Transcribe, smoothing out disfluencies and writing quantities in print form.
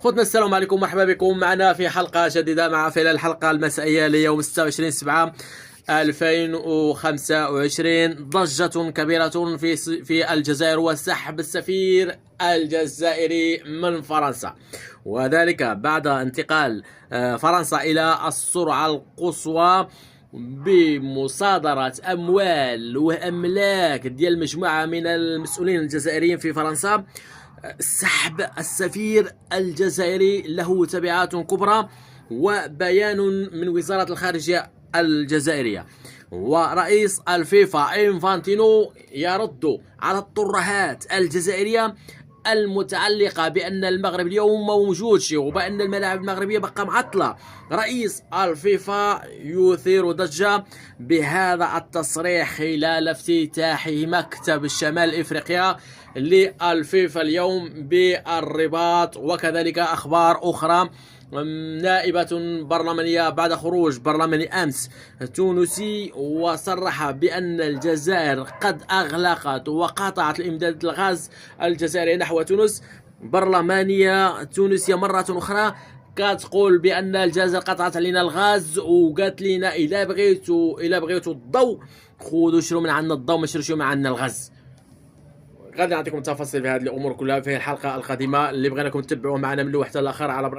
خوتنا السلام عليكم، مرحبا بكم معنا في حلقة جديدة مع فعل الحلقة المسائية ليوم 26/7/2025. ضجة كبيرة في الجزائر وسحب السفير الجزائري من فرنسا، وذلك بعد انتقال فرنسا إلى السرعة القصوى بمصادرة أموال وأملاك ديال مجموعة من المسؤولين الجزائريين في فرنسا. سحب السفير الجزائري له تبعات كبرى، وبيان من وزارة الخارجية الجزائرية. ورئيس الفيفا إنفانتينو يرد على الترهات الجزائرية المتعلقة بأن المغرب اليوم موجودش وبأن الملاعب المغربية بقى معطلة. رئيس الفيفا يثير ضجة بهذا التصريح خلال افتتاح مكتب الشمال إفريقيا للفيفا اليوم بالرباط، وكذلك أخبار أخرى. نائبة برلمانية بعد خروج برلماني أمس تونسي وصرح بأن الجزائر قد أغلقت وقاطعت الإمداد الغاز الجزائري نحو تونس. برلمانية تونسية مرة أخرى كتقول بأن الجزائر قطعت علينا الغاز وقالت لنا إلا بغيتوا الضوء خذوا شروا من عندنا الضوء، ما شروش من عندنا الغاز. غادي نعطيكم تفاصيل في هذه الأمور كلها في الحلقة القادمة اللي بغيناكم تتبعوا معنا من الواحد حتى الآخر. على بركة.